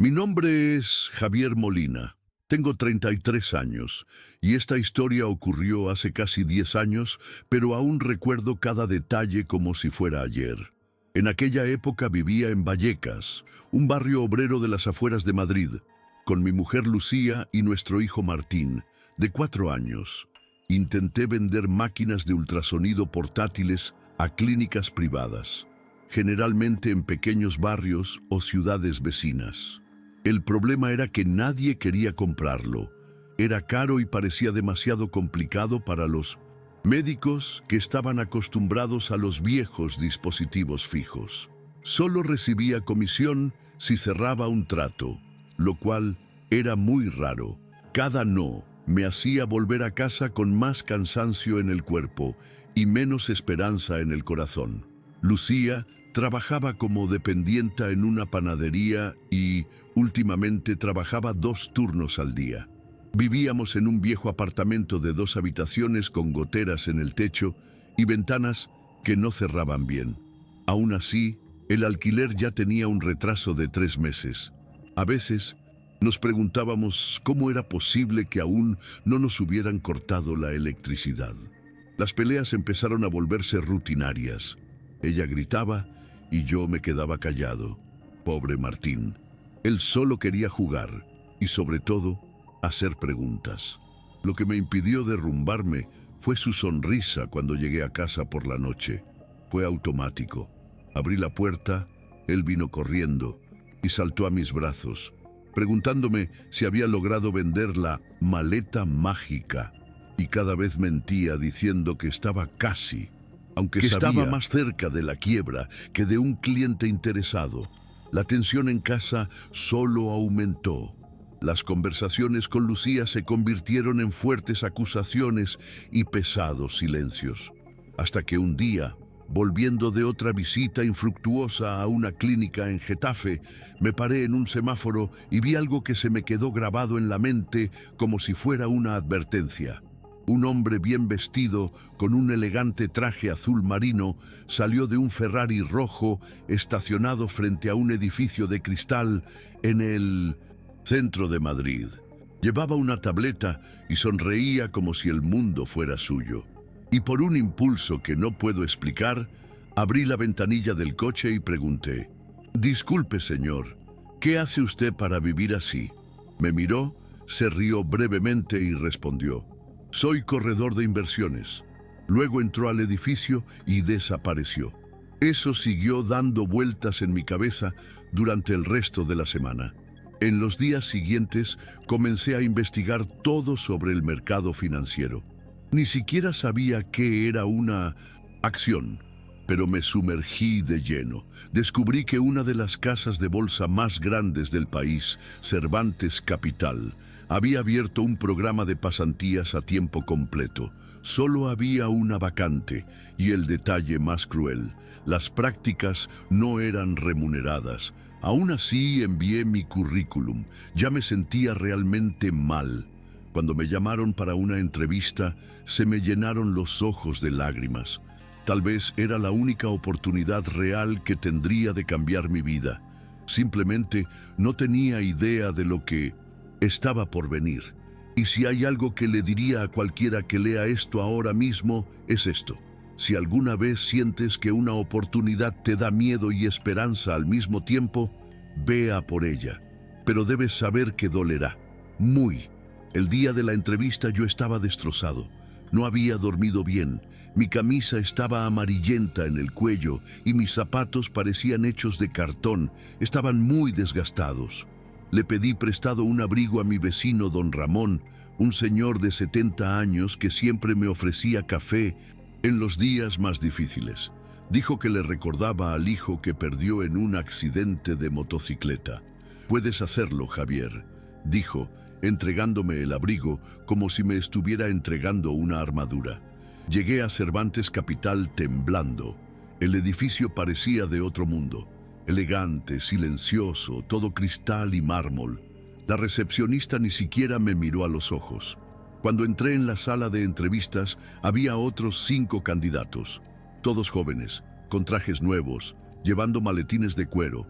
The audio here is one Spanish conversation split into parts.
Mi nombre es Javier Molina. Tengo 33 años y esta historia ocurrió hace casi 10 años, pero aún recuerdo cada detalle como si fuera ayer. En aquella época vivía en Vallecas, un barrio obrero de las afueras de Madrid, con mi mujer Lucía y nuestro hijo Martín, de 4 años. Intenté vender máquinas de ultrasonido portátiles a clínicas privadas, generalmente en pequeños barrios o ciudades vecinas. El problema era que nadie quería comprarlo. Era caro y parecía demasiado complicado para los médicos que estaban acostumbrados a los viejos dispositivos fijos. Solo recibía comisión si cerraba un trato, lo cual era muy raro. Cada no me hacía volver a casa con más cansancio en el cuerpo y menos esperanza en el corazón. Lucía trabajaba como dependienta en una panadería y últimamente trabajaba 2 turnos al día. Vivíamos en un viejo apartamento de 2 habitaciones con goteras en el techo y ventanas que no cerraban bien. Aún así, el alquiler ya tenía un retraso de 3 meses. A veces nos preguntábamos cómo era posible que aún no nos hubieran cortado la electricidad. Las peleas empezaron a volverse rutinarias. Ella gritaba y yo me quedaba callado. Pobre Martín. Él solo quería jugar y, sobre todo, hacer preguntas. Lo que me impidió derrumbarme fue su sonrisa cuando llegué a casa por la noche. Fue automático. Abrí la puerta, él vino corriendo y saltó a mis brazos, preguntándome si había logrado vender la maleta mágica. Y cada vez mentía diciendo que estaba casi, aunque estaba más cerca de la quiebra que de un cliente interesado. La tensión en casa solo aumentó. Las conversaciones con Lucía se convirtieron en fuertes acusaciones y pesados silencios. Hasta que un día, volviendo de otra visita infructuosa a una clínica en Getafe, me paré en un semáforo y vi algo que se me quedó grabado en la mente como si fuera una advertencia. Un hombre bien vestido, con un elegante traje azul marino, salió de un Ferrari rojo estacionado frente a un edificio de cristal en el centro de Madrid. Llevaba una tableta y sonreía como si el mundo fuera suyo. Y por un impulso que no puedo explicar, abrí la ventanilla del coche y pregunté: «Disculpe, señor, ¿qué hace usted para vivir así?». Me miró, se rió brevemente y respondió: «Soy corredor de inversiones». Luego entró al edificio y desapareció. Eso siguió dando vueltas en mi cabeza durante el resto de la semana. En los días siguientes comencé a investigar todo sobre el mercado financiero. Ni siquiera sabía qué era una acción, pero me sumergí de lleno. Descubrí que una de las casas de bolsa más grandes del país, Cervantes Capital, había abierto un programa de pasantías a tiempo completo. Solo había una vacante, y el detalle más cruel: las prácticas no eran remuneradas. Aún así envié mi currículum. Ya me sentía realmente mal. Cuando me llamaron para una entrevista, se me llenaron los ojos de lágrimas. Tal vez era la única oportunidad real que tendría de cambiar mi vida. Simplemente no tenía idea de lo que estaba por venir. Y si hay algo que le diría a cualquiera que lea esto ahora mismo, es esto: si alguna vez sientes que una oportunidad te da miedo y esperanza al mismo tiempo, ve a por ella. Pero debes saber que dolerá. Muy. El día de la entrevista yo estaba destrozado. No había dormido bien. Mi camisa estaba amarillenta en el cuello y mis zapatos parecían hechos de cartón. Estaban muy desgastados. Le pedí prestado un abrigo a mi vecino don Ramón, un señor de 70 años que siempre me ofrecía café en los días más difíciles. Dijo que le recordaba al hijo que perdió en un accidente de motocicleta. «Puedes hacerlo, Javier», dijo, entregándome el abrigo como si me estuviera entregando una armadura. Llegué a Cervantes Capital temblando. El edificio parecía de otro mundo. Elegante, silencioso, todo cristal y mármol. La recepcionista ni siquiera me miró a los ojos. Cuando entré en la sala de entrevistas, había otros 5 candidatos. Todos jóvenes, con trajes nuevos, llevando maletines de cuero.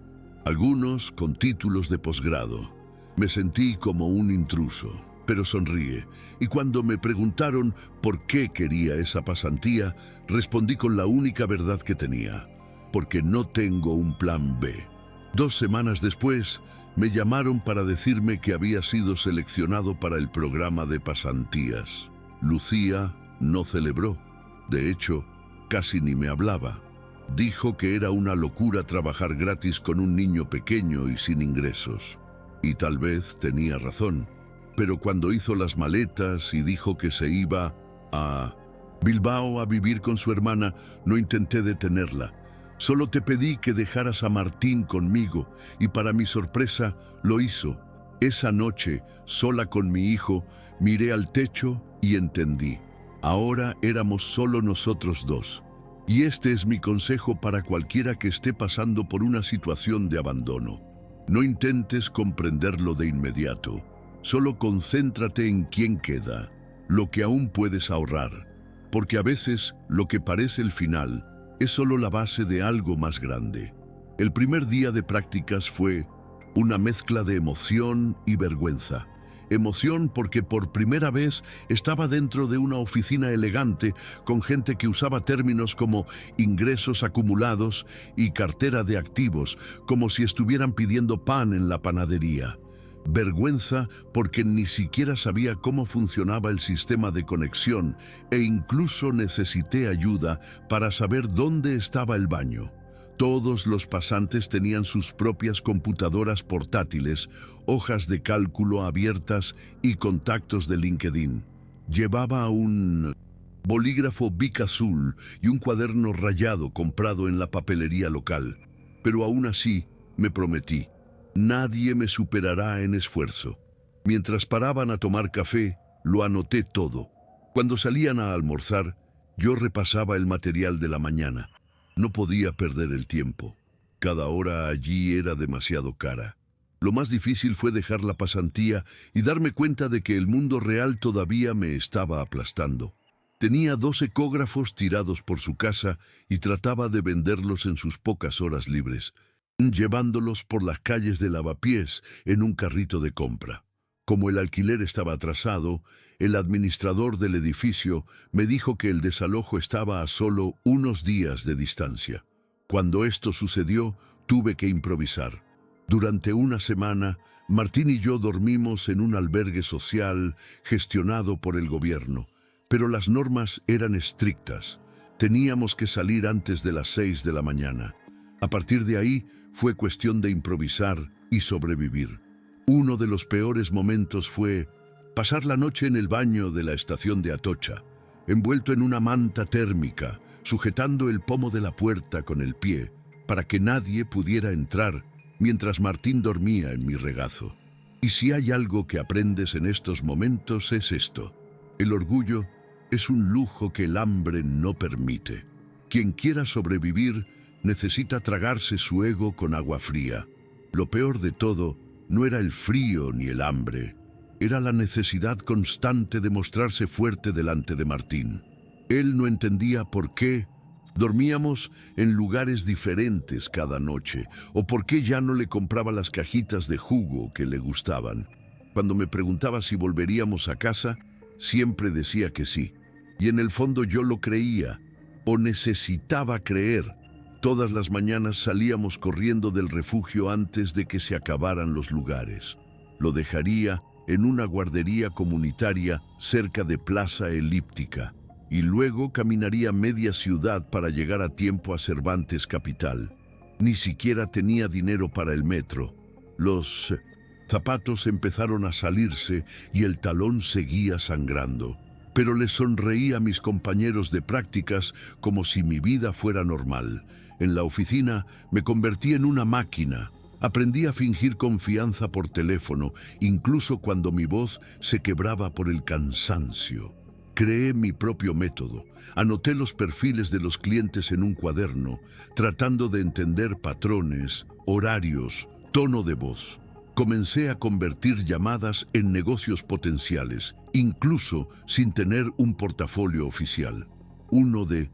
algunos con títulos de posgrado. Me sentí como un intruso, pero sonríe, y cuando me preguntaron por qué quería esa pasantía, respondí con la única verdad que tenía: porque no tengo un plan B. 2 semanas después, me llamaron para decirme que había sido seleccionado para el programa de pasantías. Lucía no celebró. De hecho, casi ni me hablaba. Dijo que era una locura trabajar gratis con un niño pequeño y sin ingresos. Y tal vez tenía razón. Pero cuando hizo las maletas y dijo que se iba a Bilbao a vivir con su hermana, no intenté detenerla. Solo te pedí que dejaras a Martín conmigo, y para mi sorpresa lo hizo. Esa noche, sola con mi hijo, miré al techo y entendí. Ahora éramos solo nosotros dos. Y este es mi consejo para cualquiera que esté pasando por una situación de abandono. No intentes comprenderlo de inmediato. Solo concéntrate en quién queda, lo que aún puedes ahorrar. Porque a veces lo que parece el final es solo la base de algo más grande. El primer día de prácticas fue una mezcla de emoción y vergüenza. Emoción porque por primera vez estaba dentro de una oficina elegante con gente que usaba términos como ingresos acumulados y cartera de activos, como si estuvieran pidiendo pan en la panadería. Vergüenza porque ni siquiera sabía cómo funcionaba el sistema de conexión e incluso necesité ayuda para saber dónde estaba el baño. Todos los pasantes tenían sus propias computadoras portátiles, hojas de cálculo abiertas y contactos de LinkedIn. Llevaba un bolígrafo Bic azul y un cuaderno rayado comprado en la papelería local. Pero aún así, me prometí: nadie me superará en esfuerzo. Mientras paraban a tomar café, lo anoté todo. Cuando salían a almorzar, yo repasaba el material de la mañana. No podía perder el tiempo. Cada hora allí era demasiado cara. Lo más difícil fue dejar la pasantía y darme cuenta de que el mundo real todavía me estaba aplastando. Tenía 2 ecógrafos tirados por su casa y trataba de venderlos en sus pocas horas libres, llevándolos por las calles de Lavapiés en un carrito de compra. Como el alquiler estaba atrasado, el administrador del edificio me dijo que el desalojo estaba a solo unos días de distancia. Cuando esto sucedió, tuve que improvisar. Durante una semana, Martín y yo dormimos en un albergue social gestionado por el gobierno, pero las normas eran estrictas. Teníamos que salir antes de las 6 de la mañana. A partir de ahí, fue cuestión de improvisar y sobrevivir. Uno de los peores momentos fue pasar la noche en el baño de la estación de Atocha, envuelto en una manta térmica, sujetando el pomo de la puerta con el pie, para que nadie pudiera entrar mientras Martín dormía en mi regazo. Y si hay algo que aprendes en estos momentos es esto: el orgullo es un lujo que el hambre no permite. Quien quiera sobrevivir necesita tragarse su ego con agua fría. Lo peor de todo no era el frío ni el hambre, era la necesidad constante de mostrarse fuerte delante de Martín. Él no entendía por qué dormíamos en lugares diferentes cada noche, o por qué ya no le compraba las cajitas de jugo que le gustaban. Cuando me preguntaba si volveríamos a casa, siempre decía que sí. Y en el fondo yo lo creía, o necesitaba creer. Todas las mañanas salíamos corriendo del refugio antes de que se acabaran los lugares. Lo dejaría en una guardería comunitaria cerca de Plaza Elíptica, y luego caminaría media ciudad para llegar a tiempo a Cervantes Capital. Ni siquiera tenía dinero para el metro. Los zapatos empezaron a salirse y el talón seguía sangrando. Pero les sonreí a mis compañeros de prácticas como si mi vida fuera normal. En la oficina me convertí en una máquina. Aprendí a fingir confianza por teléfono, incluso cuando mi voz se quebraba por el cansancio. Creé mi propio método. Anoté los perfiles de los clientes en un cuaderno, tratando de entender patrones, horarios, tono de voz. Comencé a convertir llamadas en negocios potenciales, incluso sin tener un portafolio oficial. Uno de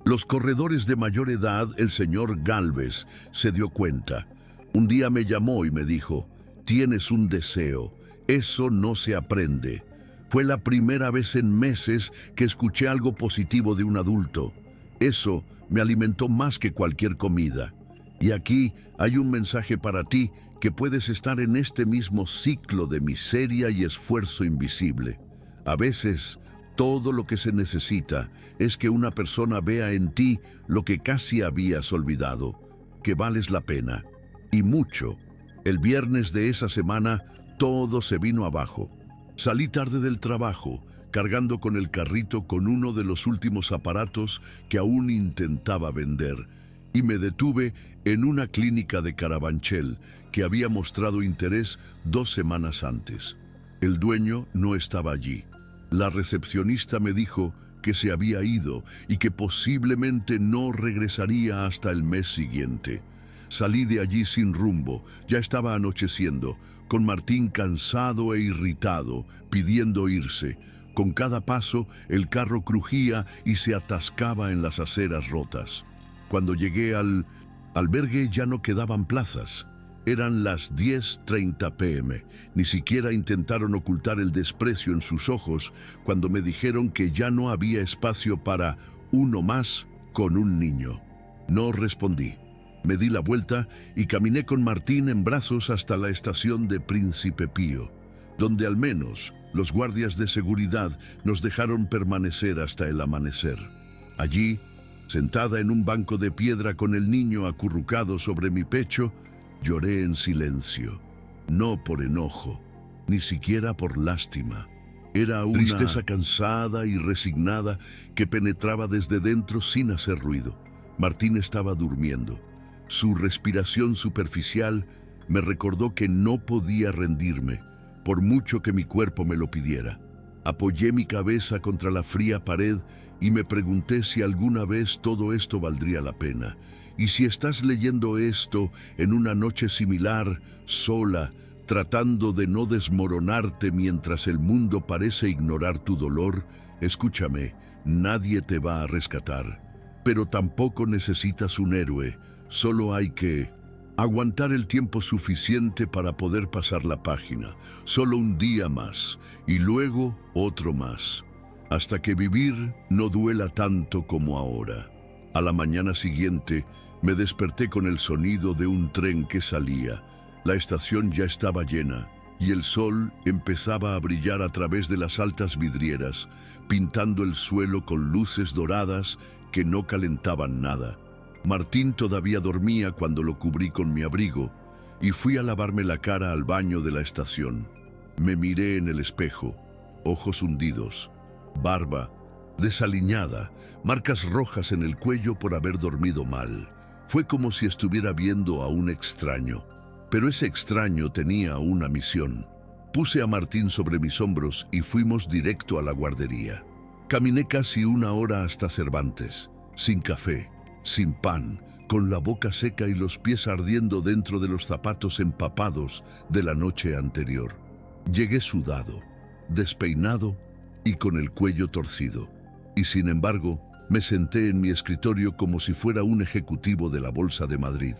los corredores de mayor edad, el señor Gálvez, se dio cuenta. Un día me llamó y me dijo, tienes un deseo, eso no se aprende. Fue la primera vez en meses que escuché algo positivo de un adulto. Eso me alimentó más que cualquier comida. Y aquí hay un mensaje para ti, que puedes estar en este mismo ciclo de miseria y esfuerzo invisible. A veces, todo lo que se necesita es que una persona vea en ti lo que casi habías olvidado, que vales la pena. Y mucho. El viernes de esa semana, todo se vino abajo. Salí tarde del trabajo, cargando con el carrito con uno de los últimos aparatos que aún intentaba vender, y me detuve en una clínica de Carabanchel que había mostrado interés 2 semanas antes. El dueño no estaba allí. La recepcionista me dijo que se había ido y que posiblemente no regresaría hasta el mes siguiente. Salí de allí sin rumbo, ya estaba anocheciendo, con Martín cansado e irritado, pidiendo irse. Con cada paso, el carro crujía y se atascaba en las aceras rotas. Cuando llegué al albergue ya no quedaban plazas. Eran las 10:30 p.m. Ni siquiera intentaron ocultar el desprecio en sus ojos cuando me dijeron que ya no había espacio para uno más con un niño. No respondí. Me di la vuelta y caminé con Martín en brazos hasta la estación de Príncipe Pío, donde al menos los guardias de seguridad nos dejaron permanecer hasta el amanecer. Allí, sentada en un banco de piedra con el niño acurrucado sobre mi pecho, lloré en silencio, no por enojo, ni siquiera por lástima. Era una tristeza cansada y resignada que penetraba desde dentro sin hacer ruido. Martín estaba durmiendo. Su respiración superficial me recordó que no podía rendirme, por mucho que mi cuerpo me lo pidiera. Apoyé mi cabeza contra la fría pared y me pregunté si alguna vez todo esto valdría la pena. Y si estás leyendo esto en una noche similar, sola, tratando de no desmoronarte mientras el mundo parece ignorar tu dolor, escúchame, nadie te va a rescatar. Pero tampoco necesitas un héroe, solo hay que aguantar el tiempo suficiente para poder pasar la página, solo un día más, y luego otro más, hasta que vivir no duela tanto como ahora. A la mañana siguiente, me desperté con el sonido de un tren que salía. La estación ya estaba llena, y el sol empezaba a brillar a través de las altas vidrieras, pintando el suelo con luces doradas que no calentaban nada. Martín todavía dormía cuando lo cubrí con mi abrigo, y fui a lavarme la cara al baño de la estación. Me miré en el espejo, ojos hundidos, barba desaliñada, marcas rojas en el cuello por haber dormido mal. Fue como si estuviera viendo a un extraño, pero ese extraño tenía una misión. Puse a Martín sobre mis hombros y fuimos directo a la guardería. Caminé casi 1 hora hasta Cervantes, sin café, sin pan, con la boca seca y los pies ardiendo dentro de los zapatos empapados de la noche anterior. Llegué sudado, despeinado y con el cuello torcido. Y sin embargo, me senté en mi escritorio como si fuera un ejecutivo de la Bolsa de Madrid.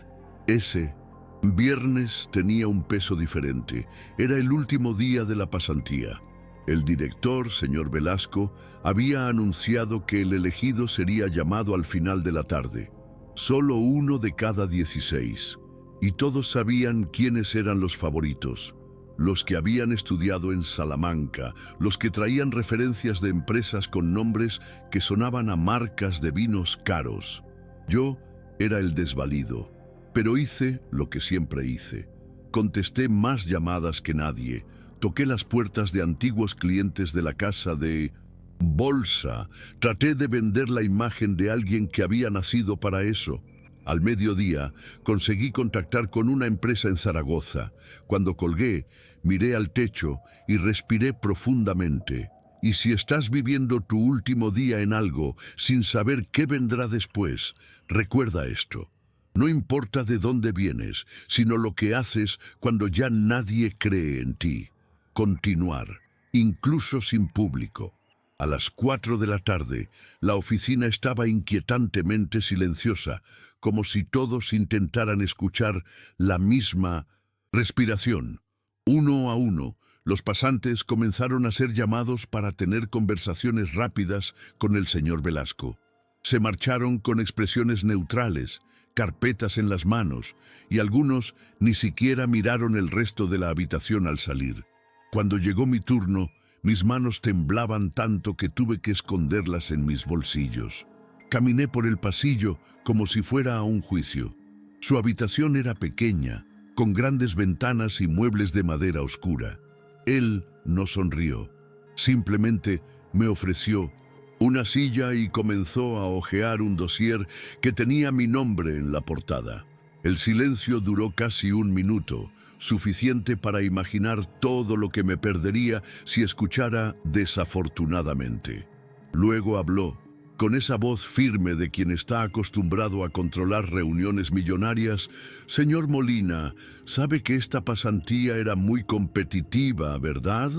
Ese viernes tenía un peso diferente. Era el último día de la pasantía. El director, señor Velasco, había anunciado que el elegido sería llamado al final de la tarde. Solo 1 de cada 16. Y todos sabían quiénes eran los favoritos. Los que habían estudiado en Salamanca, los que traían referencias de empresas con nombres que sonaban a marcas de vinos caros. Yo era el desvalido, pero hice lo que siempre hice. Contesté más llamadas que nadie. Toqué las puertas de antiguos clientes de la casa de Bolsa. Traté de vender la imagen de alguien que había nacido para eso. Al mediodía, conseguí contactar con una empresa en Zaragoza. Cuando colgué, miré al techo y respiré profundamente. Y si estás viviendo tu último día en algo, sin saber qué vendrá después, recuerda esto. No importa de dónde vienes, sino lo que haces cuando ya nadie cree en ti. Continuar, incluso sin público. A las 4 de la tarde, la oficina estaba inquietantemente silenciosa, como si todos intentaran escuchar la misma respiración. Uno a uno, los pasantes comenzaron a ser llamados para tener conversaciones rápidas con el señor Velasco. Se marcharon con expresiones neutrales, carpetas en las manos, y algunos ni siquiera miraron el resto de la habitación al salir. Cuando llegó mi turno, mis manos temblaban tanto que tuve que esconderlas en mis bolsillos. Caminé por el pasillo como si fuera a un juicio. Su habitación era pequeña, con grandes ventanas y muebles de madera oscura. Él no sonrió. Simplemente me ofreció una silla y comenzó a hojear un dossier que tenía mi nombre en la portada. El silencio duró casi un minuto, suficiente para imaginar todo lo que me perdería si escuchara desafortunadamente. Luego habló, con esa voz firme de quien está acostumbrado a controlar reuniones millonarias. Señor Molina, sabe que esta pasantía era muy competitiva, ¿verdad?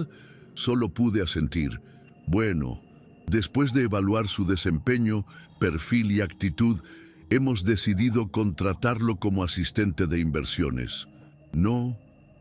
Solo pude asentir. Bueno, después de evaluar su desempeño, perfil y actitud, hemos decidido contratarlo como asistente de inversiones. No,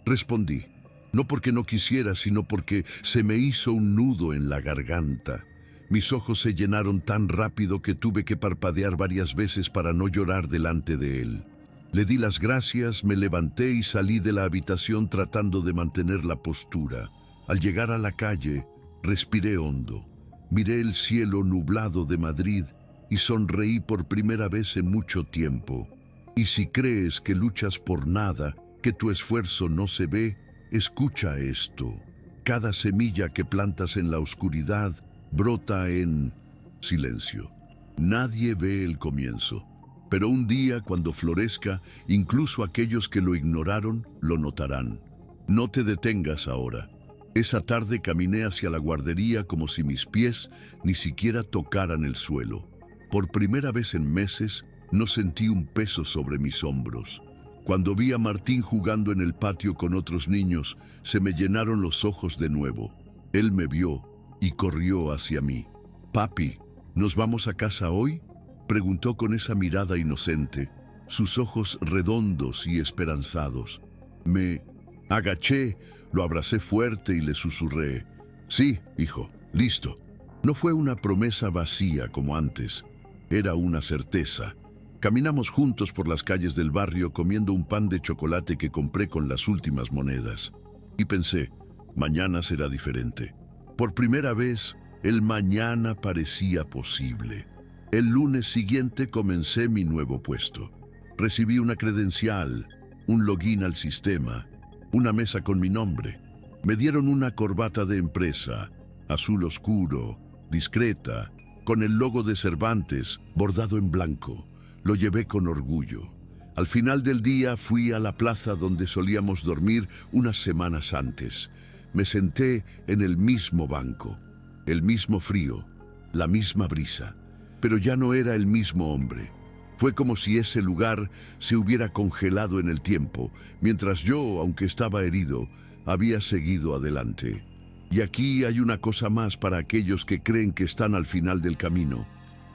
respondí. No porque no quisiera, sino porque se me hizo un nudo en la garganta. Mis ojos se llenaron tan rápido que tuve que parpadear varias veces para no llorar delante de él. Le di las gracias, me levanté y salí de la habitación tratando de mantener la postura. Al llegar a la calle, respiré hondo. Miré el cielo nublado de Madrid y sonreí por primera vez en mucho tiempo. Y si crees que luchas por nada, que tu esfuerzo no se ve, escucha esto. Cada semilla que plantas en la oscuridad brota en silencio. Nadie ve el comienzo, pero un día cuando florezca, incluso aquellos que lo ignoraron lo notarán. No te detengas ahora. Esa tarde caminé hacia la guardería como si mis pies ni siquiera tocaran el suelo. Por primera vez en meses, no sentí un peso sobre mis hombros. Cuando vi a Martín jugando en el patio con otros niños, se me llenaron los ojos de nuevo. Él me vio y corrió hacia mí. «Papi, ¿nos vamos a casa hoy?», preguntó con esa mirada inocente, sus ojos redondos y esperanzados. Me agaché, lo abracé fuerte y le susurré: «Sí, hijo, listo». No fue una promesa vacía como antes, era una certeza. Caminamos juntos por las calles del barrio comiendo un pan de chocolate que compré con las últimas monedas. Y pensé, mañana será diferente. Por primera vez, el mañana parecía posible. El lunes siguiente comencé mi nuevo puesto. Recibí una credencial, un login al sistema, una mesa con mi nombre. Me dieron una corbata de empresa, azul oscuro, discreta, con el logo de Cervantes bordado en blanco. Lo llevé con orgullo. Al final del día fui a la plaza donde solíamos dormir unas semanas antes. Me senté en el mismo banco, el mismo frío, la misma brisa, pero ya no era el mismo hombre. Fue como si ese lugar se hubiera congelado en el tiempo, mientras yo, aunque estaba herido, había seguido adelante. Y aquí hay una cosa más para aquellos que creen que están al final del camino.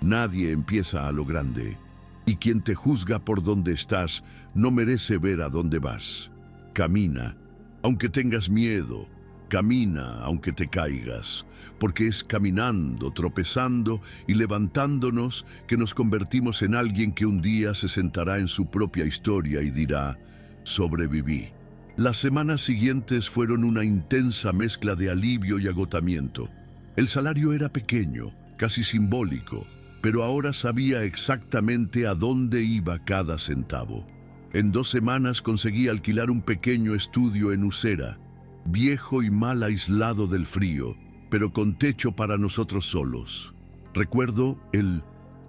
Nadie empieza a lo grande, y quien te juzga por donde estás no merece ver a dónde vas. Camina, aunque tengas miedo. Camina aunque te caigas, porque es caminando, tropezando y levantándonos que nos convertimos en alguien que un día se sentará en su propia historia y dirá: sobreviví. Las semanas siguientes fueron una intensa mezcla de alivio y agotamiento. El salario era pequeño, casi simbólico, pero ahora sabía exactamente a dónde iba cada centavo. En 2 semanas conseguí alquilar un pequeño estudio en Usera, viejo y mal aislado del frío, pero con techo para nosotros solos. Recuerdo el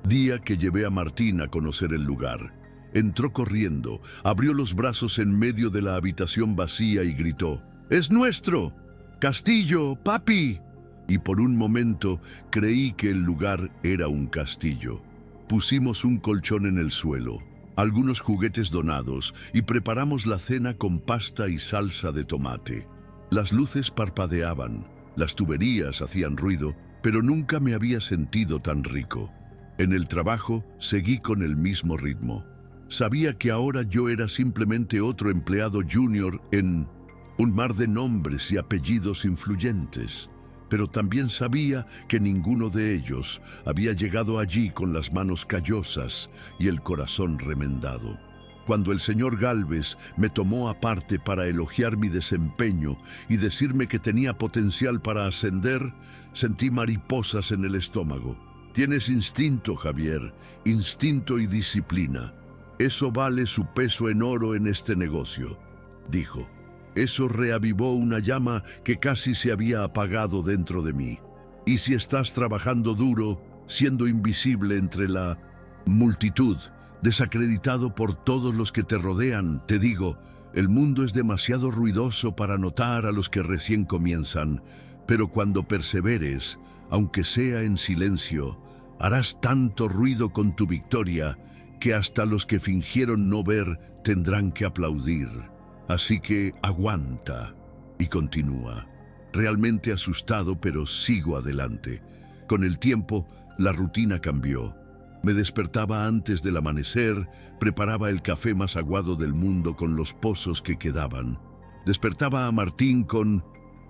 día que llevé a Martín a conocer el lugar. Entró corriendo, abrió los brazos en medio de la habitación vacía y gritó: «¡Es nuestro! ¡Castillo, papi!». Y por un momento creí que el lugar era un castillo. Pusimos un colchón en el suelo, algunos juguetes donados y preparamos la cena con pasta y salsa de tomate. Las luces parpadeaban, las tuberías hacían ruido pero nunca me había sentido tan rico. En el trabajo seguí con el mismo ritmo. Sabía que ahora yo era simplemente otro empleado junior en un mar de nombres y apellidos influyentes, pero también sabía que ninguno de ellos había llegado allí con las manos callosas y el corazón remendado. Cuando el señor Gálvez me tomó aparte para elogiar mi desempeño y decirme que tenía potencial para ascender, sentí mariposas en el estómago. Tienes instinto, Javier, instinto y disciplina. Eso vale su peso en oro en este negocio, dijo. Eso reavivó una llama que casi se había apagado dentro de mí. Y si estás trabajando duro, siendo invisible entre la multitud, desacreditado por todos los que te rodean, te digo, el mundo es demasiado ruidoso para notar a los que recién comienzan, pero cuando perseveres, aunque sea en silencio, harás tanto ruido con tu victoria que hasta los que fingieron no ver tendrán que aplaudir. Así que aguanta y continúa. Realmente asustado, pero sigo adelante. Con el tiempo, la rutina cambió. Me despertaba antes del amanecer, preparaba el café más aguado del mundo con los pozos que quedaban. Despertaba a Martín con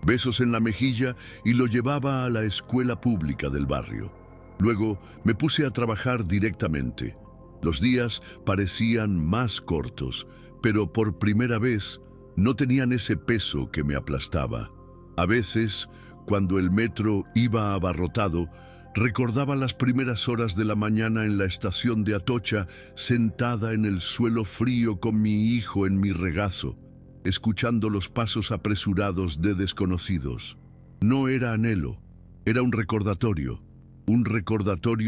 besos en la mejilla y lo llevaba a la escuela pública del barrio. Luego me puse a trabajar directamente. Los días parecían más cortos, pero por primera vez no tenían ese peso que me aplastaba. A veces, cuando el metro iba abarrotado, recordaba las primeras horas de la mañana en la estación de Atocha, sentada en el suelo frío con mi hijo en mi regazo, escuchando los pasos apresurados de desconocidos. No era anhelo, era un recordatorio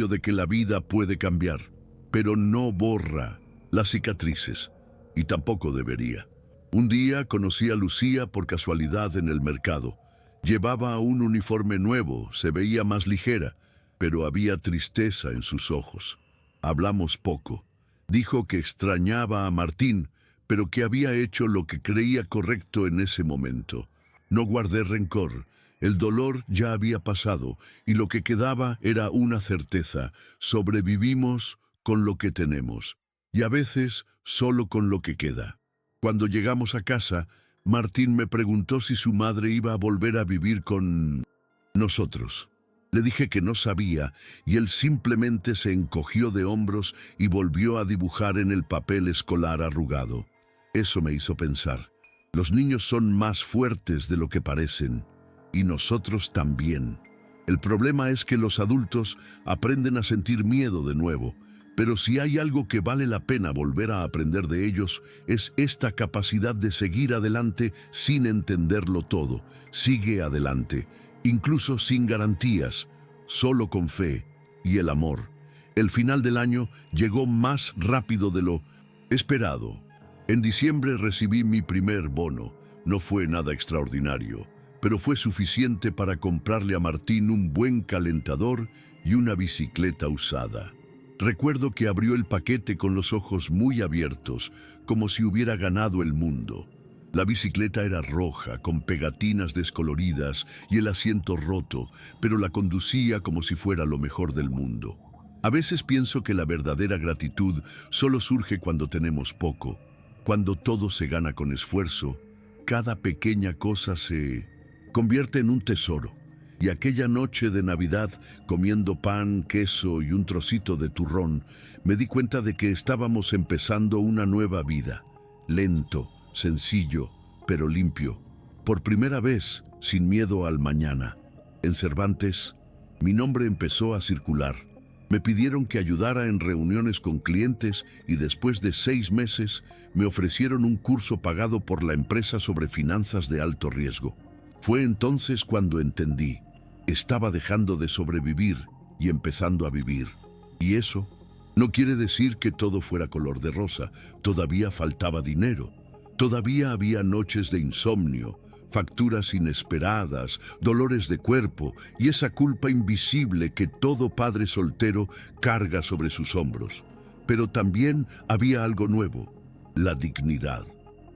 de que la vida puede cambiar, pero no borra las cicatrices, y tampoco debería. Un día conocí a Lucía por casualidad en el mercado. Llevaba un uniforme nuevo, se veía más ligera, pero había tristeza en sus ojos. Hablamos poco. Dijo que extrañaba a Martín, pero que había hecho lo que creía correcto en ese momento. No guardé rencor. El dolor ya había pasado y lo que quedaba era una certeza. Sobrevivimos con lo que tenemos y a veces solo con lo que queda. Cuando llegamos a casa, Martín me preguntó si su madre iba a volver a vivir con nosotros. Le dije que no sabía y él simplemente se encogió de hombros y volvió a dibujar en el papel escolar arrugado. Eso me hizo pensar. Los niños son más fuertes de lo que parecen y nosotros también. El problema es que los adultos aprenden a sentir miedo de nuevo, pero si hay algo que vale la pena volver a aprender de ellos, es esta capacidad de seguir adelante sin entenderlo todo. Sigue adelante, incluso sin garantías, solo con fe y el amor. El final del año llegó más rápido de lo esperado. En diciembre recibí mi primer bono. No fue nada extraordinario, pero fue suficiente para comprarle a Martín un buen calentador y una bicicleta usada. Recuerdo que abrió el paquete con los ojos muy abiertos, como si hubiera ganado el mundo. La bicicleta era roja, con pegatinas descoloridas y el asiento roto, pero la conducía como si fuera lo mejor del mundo. A veces pienso que la verdadera gratitud solo surge cuando tenemos poco. Cuando todo se gana con esfuerzo, cada pequeña cosa se convierte en un tesoro. Y aquella noche de Navidad, comiendo pan, queso y un trocito de turrón, me di cuenta de que estábamos empezando una nueva vida. Lento, sencillo, pero limpio. Por primera vez, sin miedo al mañana. En Cervantes, mi nombre empezó a circular. Me pidieron que ayudara en reuniones con clientes y después de 6 meses me ofrecieron un curso pagado por la empresa sobre finanzas de alto riesgo. Fue entonces cuando entendí. Estaba dejando de sobrevivir y empezando a vivir. Y eso no quiere decir que todo fuera color de rosa. Todavía faltaba dinero. Todavía había noches de insomnio, facturas inesperadas, dolores de cuerpo y esa culpa invisible que todo padre soltero carga sobre sus hombros. Pero también había algo nuevo, la dignidad.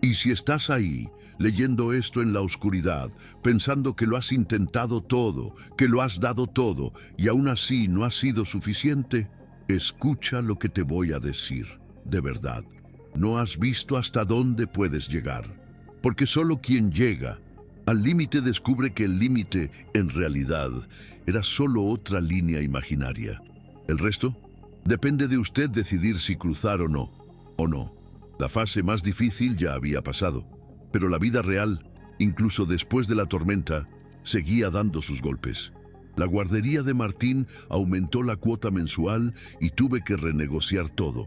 Y si estás ahí, leyendo esto en la oscuridad, pensando que lo has intentado todo, que lo has dado todo, y aún así no ha sido suficiente, escucha lo que te voy a decir, de verdad. No has visto hasta dónde puedes llegar, porque solo quien llega al límite descubre que el límite, en realidad, era solo otra línea imaginaria. El resto depende de usted decidir si cruzar o no, o no. La fase más difícil ya había pasado, pero la vida real, incluso después de la tormenta, seguía dando sus golpes. La guardería de Martín aumentó la cuota mensual y tuve que renegociar todo.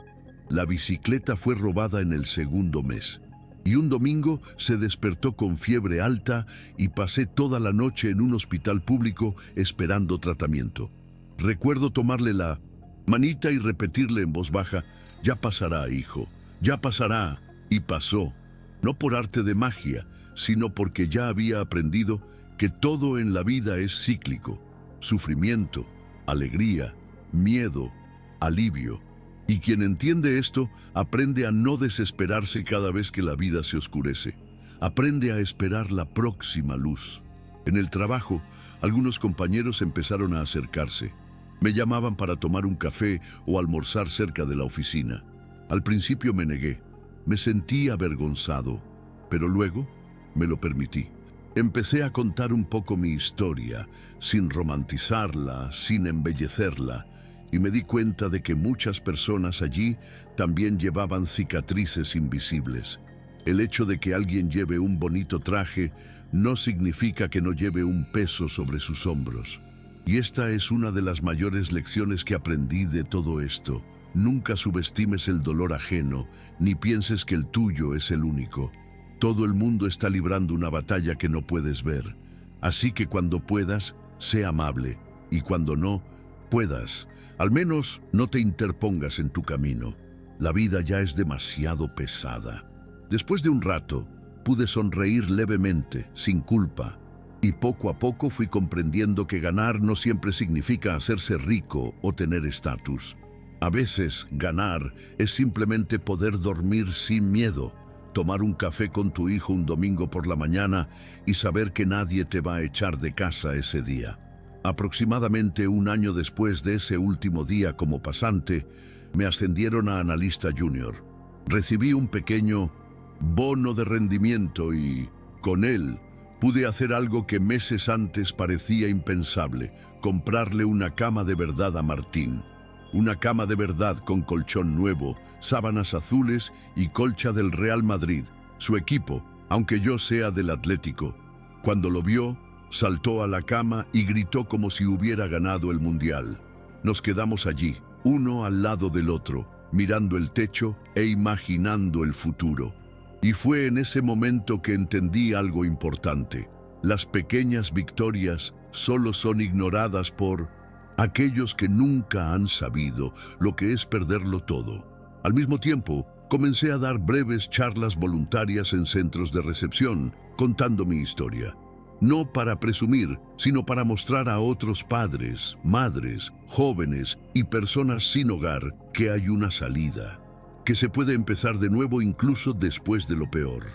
La bicicleta fue robada en el segundo mes. Y un domingo se despertó con fiebre alta y pasé toda la noche en un hospital público esperando tratamiento. Recuerdo tomarle la manita y repetirle en voz baja: «Ya pasará, hijo, ya pasará». Y pasó, no por arte de magia, sino porque ya había aprendido que todo en la vida es cíclico: sufrimiento, alegría, miedo, alivio. Y quien entiende esto, aprende a no desesperarse cada vez que la vida se oscurece. Aprende a esperar la próxima luz. En el trabajo, algunos compañeros empezaron a acercarse. Me llamaban para tomar un café o almorzar cerca de la oficina. Al principio me negué. Me sentí avergonzado, pero luego me lo permití. Empecé a contar un poco mi historia, sin romantizarla, sin embellecerla, y me di cuenta de que muchas personas allí también llevaban cicatrices invisibles. El hecho de que alguien lleve un bonito traje no significa que no lleve un peso sobre sus hombros. Y esta es una de las mayores lecciones que aprendí de todo esto. Nunca subestimes el dolor ajeno, ni pienses que el tuyo es el único. Todo el mundo está librando una batalla que no puedes ver. Así que cuando puedas, sé amable, y cuando no puedas, al menos no te interpongas en tu camino. La vida ya es demasiado pesada. Después de un rato, pude sonreír levemente, sin culpa, y poco a poco fui comprendiendo que ganar no siempre significa hacerse rico o tener estatus. A veces, ganar es simplemente poder dormir sin miedo, tomar un café con tu hijo un domingo por la mañana y saber que nadie te va a echar de casa ese día. Aproximadamente un año después de ese último día como pasante, me ascendieron a analista junior. Recibí un pequeño bono de rendimiento y, con él, pude hacer algo que meses antes parecía impensable: comprarle una cama de verdad a Martín. Una cama de verdad con colchón nuevo, sábanas azules y colcha del Real Madrid, su equipo, aunque yo sea del Atlético. Cuando lo vio, saltó a la cama y gritó como si hubiera ganado el mundial. Nos quedamos allí, uno al lado del otro, mirando el techo e imaginando el futuro. Y fue en ese momento que entendí algo importante. Las pequeñas victorias solo son ignoradas por aquellos que nunca han sabido lo que es perderlo todo. Al mismo tiempo, comencé a dar breves charlas voluntarias en centros de recepción, contando mi historia. No para presumir, sino para mostrar a otros padres, madres, jóvenes y personas sin hogar que hay una salida, que se puede empezar de nuevo incluso después de lo peor.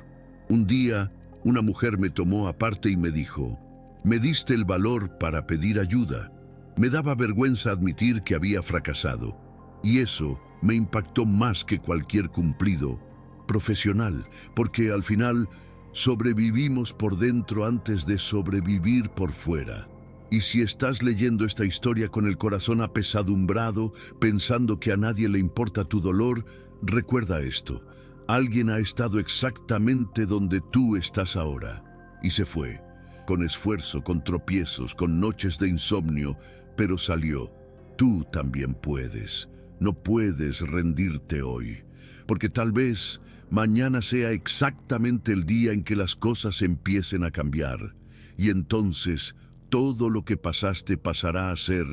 Un día, una mujer me tomó aparte y me dijo: «Me diste el valor para pedir ayuda». Me daba vergüenza admitir que había fracasado, y eso me impactó más que cualquier cumplido profesional, porque al final sobrevivimos por dentro antes de sobrevivir por fuera. Y si estás leyendo esta historia con el corazón apesadumbrado, pensando que a nadie le importa tu dolor, recuerda esto: alguien ha estado exactamente donde tú estás ahora, y se fue, con esfuerzo, con tropiezos, con noches de insomnio, pero salió. Tú también puedes. No puedes rendirte hoy, porque tal vez mañana sea exactamente el día en que las cosas empiecen a cambiar, y entonces todo lo que pasaste pasará a ser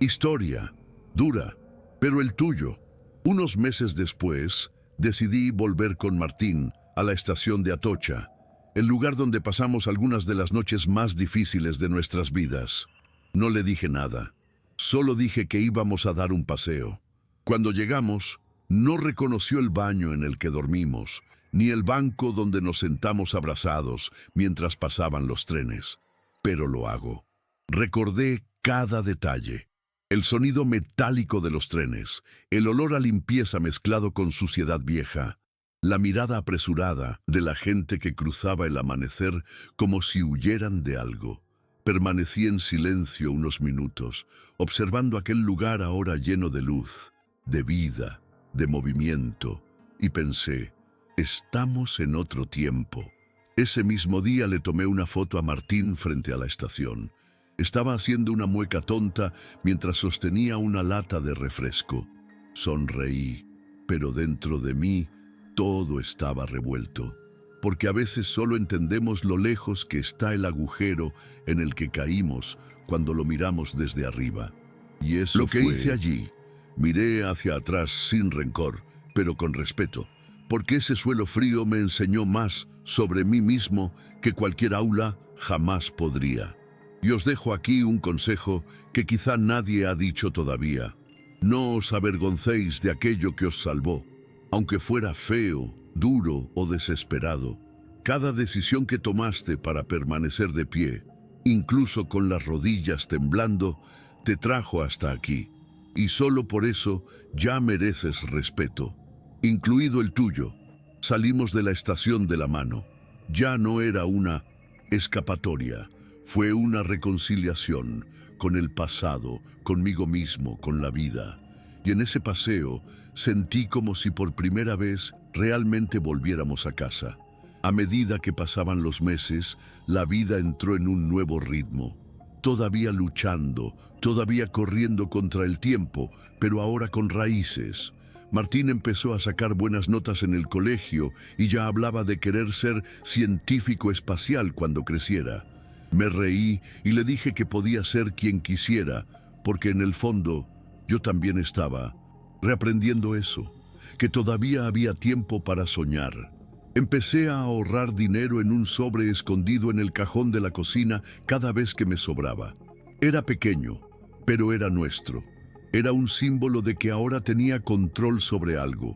historia, dura, pero el tuyo. Unos meses después, decidí volver con Martín a la estación de Atocha, el lugar donde pasamos algunas de las noches más difíciles de nuestras vidas. No le dije nada, solo dije que íbamos a dar un paseo. Cuando llegamos, no reconoció el baño en el que dormimos, ni el banco donde nos sentamos abrazados mientras pasaban los trenes. Pero lo hago. Recordé cada detalle. El sonido metálico de los trenes, el olor a limpieza mezclado con suciedad vieja, la mirada apresurada de la gente que cruzaba el amanecer como si huyeran de algo. Permanecí en silencio unos minutos, observando aquel lugar ahora lleno de luz, de vida, de movimiento, y pensé, estamos en otro tiempo. Ese mismo día le tomé una foto a Martín frente a la estación. Estaba haciendo una mueca tonta mientras sostenía una lata de refresco. Sonreí, pero dentro de mí todo estaba revuelto, porque a veces solo entendemos lo lejos que está el agujero en el que caímos cuando lo miramos desde arriba. Y eso lo que hice allí. Miré hacia atrás sin rencor, pero con respeto, porque ese suelo frío me enseñó más sobre mí mismo que cualquier aula jamás podría. Y os dejo aquí un consejo que quizá nadie ha dicho todavía. No os avergoncéis de aquello que os salvó, aunque fuera feo, duro o desesperado. Cada decisión que tomaste para permanecer de pie, incluso con las rodillas temblando, te trajo hasta aquí. Y solo por eso ya mereces respeto, incluido el tuyo. Salimos de la estación de la mano. Ya no era una escapatoria, fue una reconciliación con el pasado, conmigo mismo, con la vida. Y en ese paseo sentí como si por primera vez realmente volviéramos a casa. A medida que pasaban los meses, la vida entró en un nuevo ritmo. Todavía luchando, todavía corriendo contra el tiempo, pero ahora con raíces. Martín empezó a sacar buenas notas en el colegio y ya hablaba de querer ser científico espacial cuando creciera. Me reí y le dije que podía ser quien quisiera, porque en el fondo yo también estaba reaprendiendo eso, que todavía había tiempo para soñar. Empecé a ahorrar dinero en un sobre escondido en el cajón de la cocina cada vez que me sobraba. Era pequeño, pero era nuestro. Era un símbolo de que ahora tenía control sobre algo.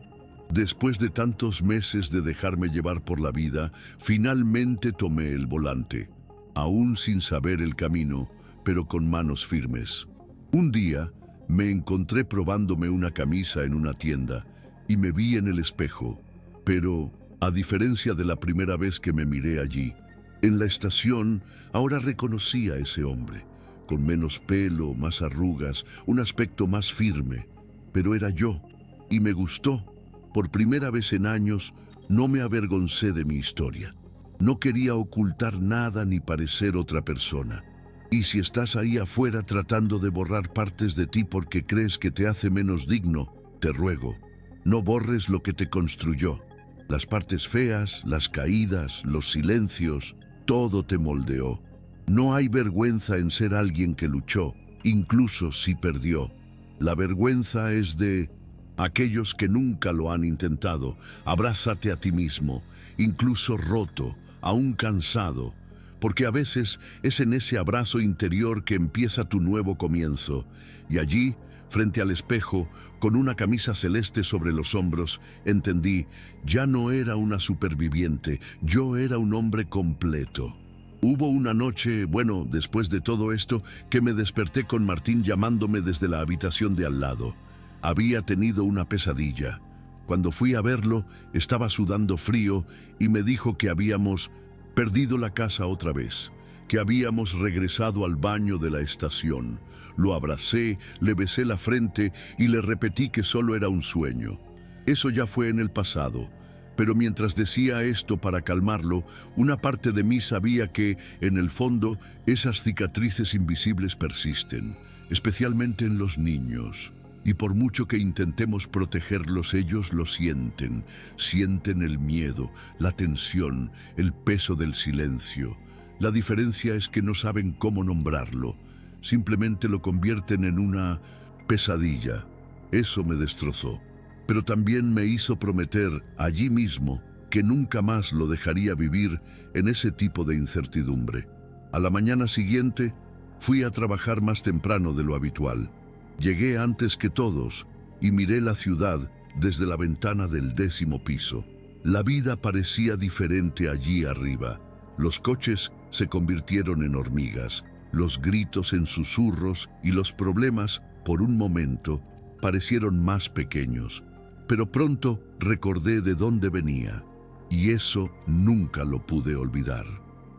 Después de tantos meses de dejarme llevar por la vida, finalmente tomé el volante, aún sin saber el camino, pero con manos firmes. Un día me encontré probándome una camisa en una tienda y me vi en el espejo, pero a diferencia de la primera vez que me miré allí, en la estación ahora reconocí a ese hombre, con menos pelo, más arrugas, un aspecto más firme. Pero era yo, y me gustó. Por primera vez en años, no me avergoncé de mi historia. No quería ocultar nada ni parecer otra persona. Y si estás ahí afuera tratando de borrar partes de ti porque crees que te hace menos digno, te ruego, no borres lo que te construyó. Las partes feas, las caídas, los silencios, todo te moldeó. No hay vergüenza en ser alguien que luchó, incluso si perdió. La vergüenza es de aquellos que nunca lo han intentado. Abrázate a ti mismo, incluso roto, aún cansado, porque a veces es en ese abrazo interior que empieza tu nuevo comienzo. Y allí, frente al espejo, con una camisa celeste sobre los hombros, entendí, ya no era una superviviente, yo era un hombre completo. Hubo una noche, después de todo esto, que me desperté con Martín llamándome desde la habitación de al lado. Había tenido una pesadilla. Cuando fui a verlo, estaba sudando frío y me dijo que habíamos perdido la casa otra vez, que habíamos regresado al baño de la estación. Lo abracé, le besé la frente y le repetí que solo era un sueño. Eso ya fue en el pasado. Pero mientras decía esto para calmarlo, una parte de mí sabía que, en el fondo, esas cicatrices invisibles persisten, especialmente en los niños. Y por mucho que intentemos protegerlos, ellos lo sienten. Sienten el miedo, la tensión, el peso del silencio. La diferencia es que no saben cómo nombrarlo. Simplemente lo convierten en una pesadilla. Eso me destrozó. Pero también me hizo prometer allí mismo que nunca más lo dejaría vivir en ese tipo de incertidumbre. A la mañana siguiente, fui a trabajar más temprano de lo habitual. Llegué antes que todos y miré la ciudad desde la ventana del 10º piso. La vida parecía diferente allí arriba. Los coches se convirtieron en hormigas, los gritos en susurros y los problemas, por un momento, parecieron más pequeños. Pero pronto recordé de dónde venía, y eso nunca lo pude olvidar.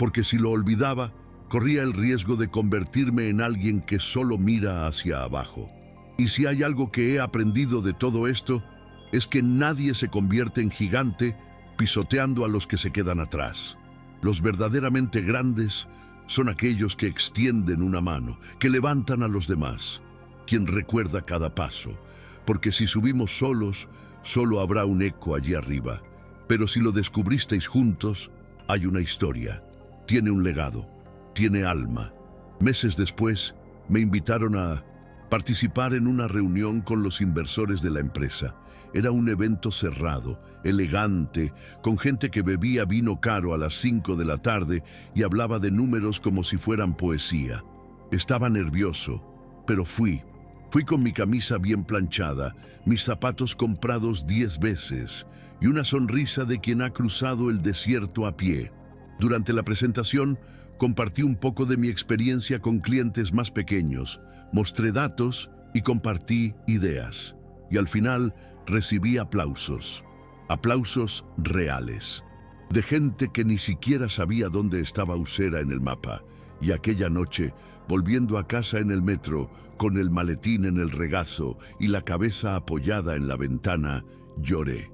Porque si lo olvidaba, corría el riesgo de convertirme en alguien que solo mira hacia abajo. Y si hay algo que he aprendido de todo esto, es que nadie se convierte en gigante pisoteando a los que se quedan atrás. Los verdaderamente grandes son aquellos que extienden una mano, que levantan a los demás, quien recuerda cada paso, porque si subimos solos, solo habrá un eco allí arriba. Pero si lo descubristeis juntos, hay una historia, tiene un legado, tiene alma. Meses después, me invitaron a participar en una reunión con los inversores de la empresa. Era un evento cerrado, elegante, con gente que bebía vino caro a las 5 de la tarde y hablaba de números como si fueran poesía. Estaba nervioso, pero fui. Fui con mi camisa bien planchada, mis zapatos comprados 10 veces y una sonrisa de quien ha cruzado el desierto a pie. Durante la presentación, compartí un poco de mi experiencia con clientes más pequeños, mostré datos y compartí ideas. Y al final recibí aplausos, aplausos reales, de gente que ni siquiera sabía dónde estaba Usera en el mapa. Y aquella noche, volviendo a casa en el metro, con el maletín en el regazo y la cabeza apoyada en la ventana, lloré.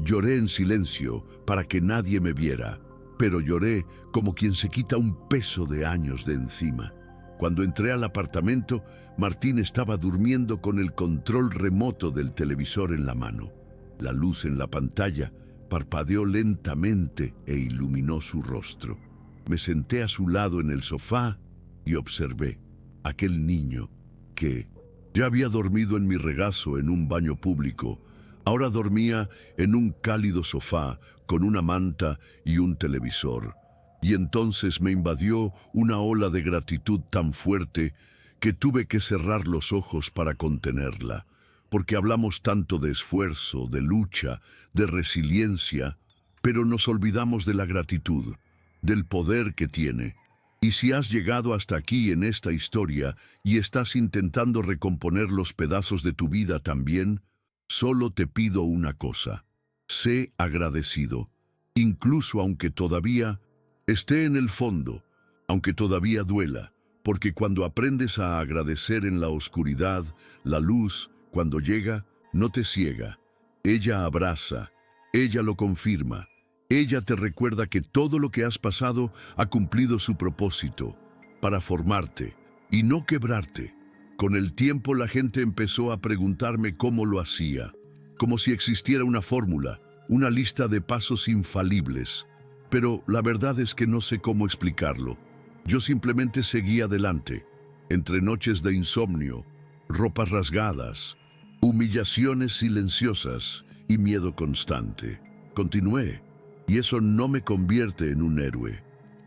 Lloré en silencio para que nadie me viera, pero lloré como quien se quita un peso de años de encima. Cuando entré al apartamento, Martín estaba durmiendo con el control remoto del televisor en la mano. La luz en la pantalla parpadeó lentamente e iluminó su rostro. Me senté a su lado en el sofá y observé aquel niño que ya había dormido en mi regazo en un baño público. Ahora dormía en un cálido sofá con una manta y un televisor. Y entonces me invadió una ola de gratitud tan fuerte que tuve que cerrar los ojos para contenerla, porque hablamos tanto de esfuerzo, de lucha, de resiliencia, pero nos olvidamos de la gratitud, del poder que tiene. Y si has llegado hasta aquí en esta historia y estás intentando recomponer los pedazos de tu vida también, solo te pido una cosa: sé agradecido, incluso aunque todavía esté en el fondo, aunque todavía duela, porque cuando aprendes a agradecer en la oscuridad, la luz, cuando llega, no te ciega. Ella abraza, ella lo confirma, ella te recuerda que todo lo que has pasado ha cumplido su propósito, para formarte y no quebrarte. Con el tiempo la gente empezó a preguntarme cómo lo hacía, como si existiera una fórmula, una lista de pasos infalibles. Pero la verdad es que no sé cómo explicarlo. Yo simplemente seguí adelante, entre noches de insomnio, ropas rasgadas, humillaciones silenciosas y miedo constante. Continué, y eso no me convierte en un héroe,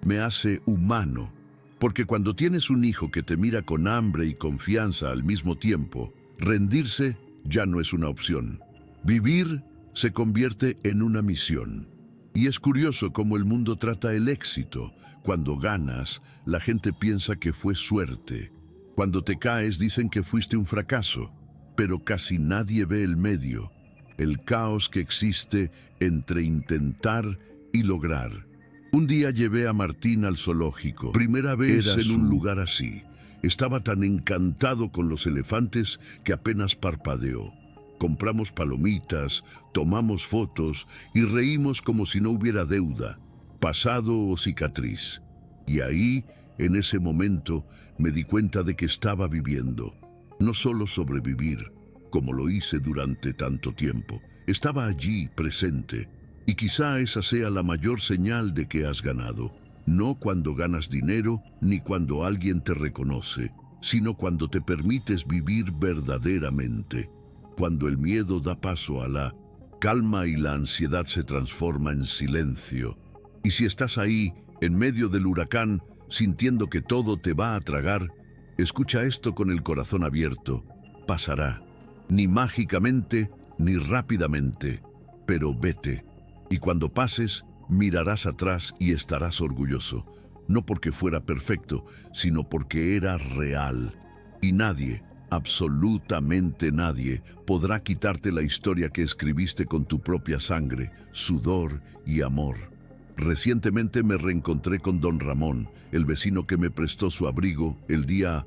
me hace humano, porque cuando tienes un hijo que te mira con hambre y confianza al mismo tiempo, rendirse ya no es una opción. Vivir se convierte en una misión. Y es curioso cómo el mundo trata el éxito. Cuando ganas, la gente piensa que fue suerte. Cuando te caes, dicen que fuiste un fracaso. Pero casi nadie ve el medio, el caos que existe entre intentar y lograr. Un día llevé a Martín al zoológico. Primera vez en un lugar así. Estaba tan encantado con los elefantes que apenas parpadeó. Compramos palomitas, tomamos fotos y reímos como si no hubiera deuda, pasado o cicatriz. Y ahí, en ese momento, me di cuenta de que estaba viviendo. No solo sobrevivir, como lo hice durante tanto tiempo. Estaba allí, presente. Y quizá esa sea la mayor señal de que has ganado. No cuando ganas dinero, ni cuando alguien te reconoce, sino cuando te permites vivir verdaderamente. Cuando el miedo da paso a la calma y la ansiedad se transforma en silencio. Y si estás ahí, en medio del huracán, sintiendo que todo te va a tragar, escucha esto con el corazón abierto. Pasará. Ni mágicamente, ni rápidamente. Pero vete. Y cuando pases, mirarás atrás y estarás orgulloso, no porque fuera perfecto, sino porque era real. Y nadie, absolutamente nadie, podrá quitarte la historia que escribiste con tu propia sangre, sudor y amor. Recientemente me reencontré con don Ramón, el vecino que me prestó su abrigo el día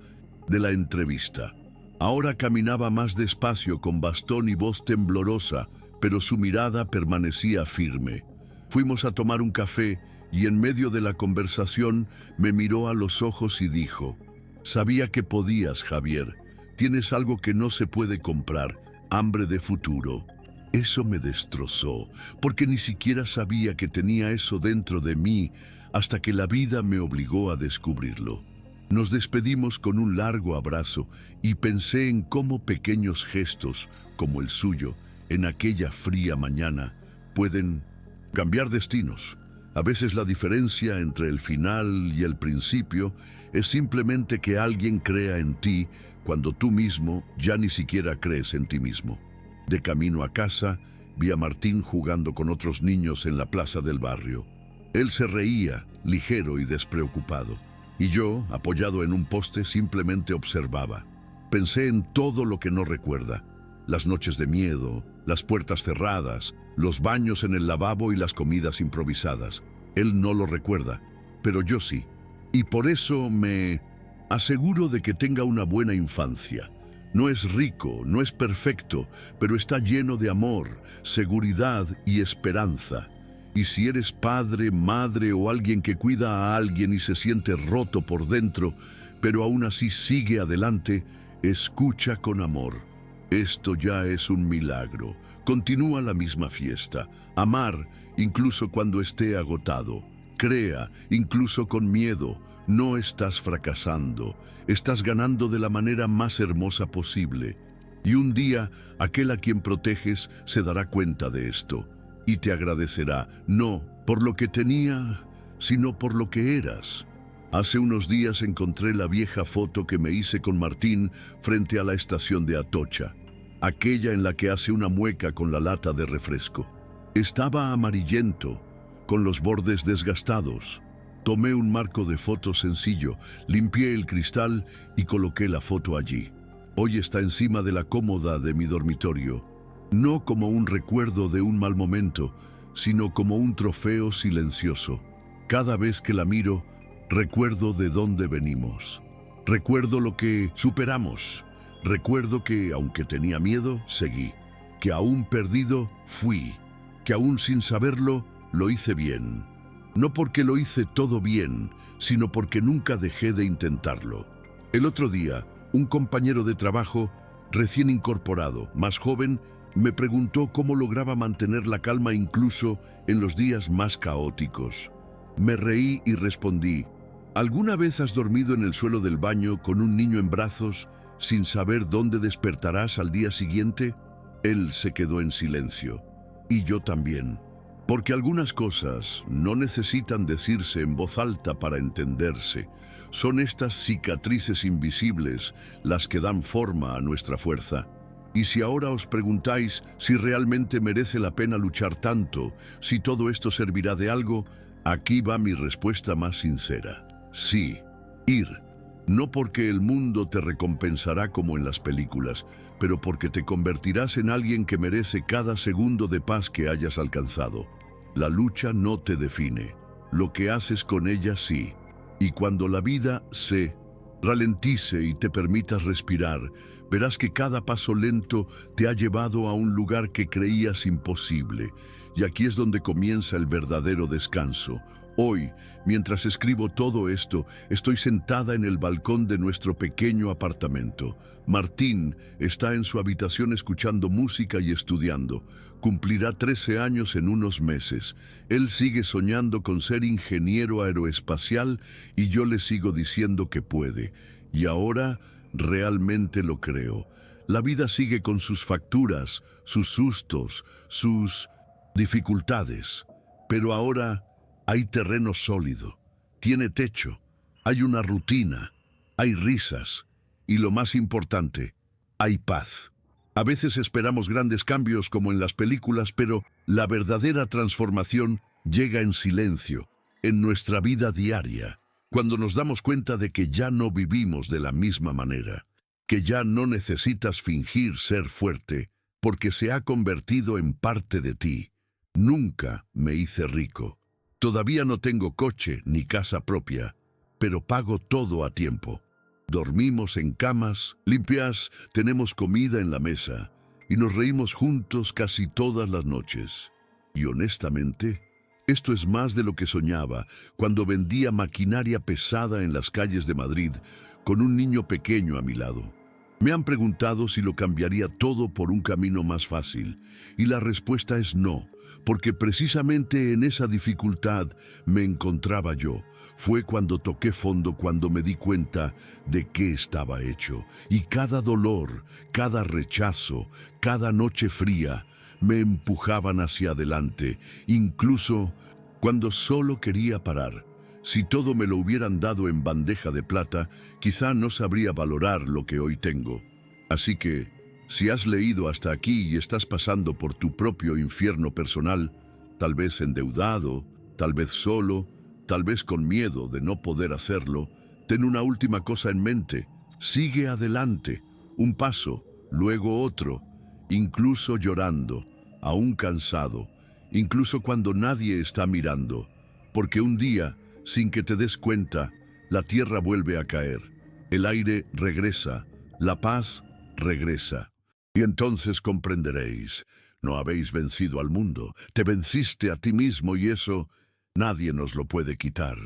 de la entrevista. Ahora caminaba más despacio con bastón y voz temblorosa, pero su mirada permanecía firme. Fuimos a tomar un café y en medio de la conversación me miró a los ojos y dijo: «Sabía que podías, Javier. Tienes algo que no se puede comprar, hambre de futuro». Eso me destrozó, porque ni siquiera sabía que tenía eso dentro de mí hasta que la vida me obligó a descubrirlo. Nos despedimos con un largo abrazo y pensé en cómo pequeños gestos, como el suyo, en aquella fría mañana, pueden cambiar destinos. A veces la diferencia entre el final y el principio es simplemente que alguien crea en ti cuando tú mismo ya ni siquiera crees en ti mismo. De camino a casa, vi a Martín jugando con otros niños en la plaza del barrio. Él se reía, ligero y despreocupado, y yo, apoyado en un poste, simplemente observaba. Pensé en todo lo que no recuerda: las noches de miedo, las puertas cerradas, los baños en el lavabo y las comidas improvisadas. Él no lo recuerda, pero yo sí. Y por eso me aseguro de que tenga una buena infancia. No es rico, no es perfecto, pero está lleno de amor, seguridad y esperanza. Y si eres padre, madre o alguien que cuida a alguien y se siente roto por dentro, pero aún así sigue adelante, escucha con amor. Esto ya es un milagro. Continúa la misma fiesta. Amar, incluso cuando esté agotado. Crea, incluso con miedo. No estás fracasando. Estás ganando de la manera más hermosa posible. Y un día, aquel a quien proteges se dará cuenta de esto. Y te agradecerá, no por lo que tenía, sino por lo que eras. Hace unos días encontré la vieja foto que me hice con Martín frente a la estación de Atocha, aquella en la que hace una mueca con la lata de refresco. Estaba amarillento, con los bordes desgastados. Tomé un marco de fotos sencillo, limpié el cristal y coloqué la foto allí. Hoy está encima de la cómoda de mi dormitorio, no como un recuerdo de un mal momento, sino como un trofeo silencioso. Cada vez que la miro, recuerdo de dónde venimos. Recuerdo lo que superamos. Recuerdo que, aunque tenía miedo, seguí. Que aún perdido, fui. Que aún sin saberlo, lo hice bien. No porque lo hice todo bien, sino porque nunca dejé de intentarlo. El otro día, un compañero de trabajo, recién incorporado, más joven, me preguntó cómo lograba mantener la calma incluso en los días más caóticos. Me reí y respondí: ¿alguna vez has dormido en el suelo del baño con un niño en brazos sin saber dónde despertarás al día siguiente? Él se quedó en silencio. Y yo también. Porque algunas cosas no necesitan decirse en voz alta para entenderse. Son estas cicatrices invisibles las que dan forma a nuestra fuerza. Y si ahora os preguntáis si realmente merece la pena luchar tanto, si todo esto servirá de algo, aquí va mi respuesta más sincera. Sí, ir. No porque el mundo te recompensará como en las películas, pero porque te convertirás en alguien que merece cada segundo de paz que hayas alcanzado. La lucha no te define, lo que haces con ella sí. Y cuando la vida se ralentice y te permitas respirar, verás que cada paso lento te ha llevado a un lugar que creías imposible. Y aquí es donde comienza el verdadero descanso. Hoy, mientras escribo todo esto, estoy sentada en el balcón de nuestro pequeño apartamento. Martín está en su habitación escuchando música y estudiando. Cumplirá 13 años en unos meses. Él sigue soñando con ser ingeniero aeroespacial y yo le sigo diciendo que puede. Y ahora realmente lo creo. La vida sigue con sus facturas, sus sustos, sus dificultades. Pero ahora hay terreno sólido, tiene techo, hay una rutina, hay risas y lo más importante, hay paz. A veces esperamos grandes cambios como en las películas, pero la verdadera transformación llega en silencio, en nuestra vida diaria, cuando nos damos cuenta de que ya no vivimos de la misma manera, que ya no necesitas fingir ser fuerte, porque se ha convertido en parte de ti. Nunca me hice rico. Todavía no tengo coche ni casa propia, pero pago todo a tiempo. Dormimos en camas limpias, tenemos comida en la mesa y nos reímos juntos casi todas las noches. Y honestamente, esto es más de lo que soñaba cuando vendía maquinaria pesada en las calles de Madrid con un niño pequeño a mi lado. Me han preguntado si lo cambiaría todo por un camino más fácil, y la respuesta es no, porque precisamente en esa dificultad me encontraba yo. Fue cuando toqué fondo cuando me di cuenta de qué estaba hecho, y cada dolor, cada rechazo, cada noche fría me empujaban hacia adelante, incluso cuando solo quería parar. Si todo me lo hubieran dado en bandeja de plata, quizá no sabría valorar lo que hoy tengo. Así que, si has leído hasta aquí y estás pasando por tu propio infierno personal, tal vez endeudado, tal vez solo, tal vez con miedo de no poder hacerlo, ten una última cosa en mente. Sigue adelante, un paso, luego otro, incluso llorando, aún cansado, incluso cuando nadie está mirando, porque un día, sin que te des cuenta, la tierra vuelve a caer, el aire regresa, la paz regresa. Y entonces comprenderéis, no habéis vencido al mundo, te venciste a ti mismo y eso nadie nos lo puede quitar.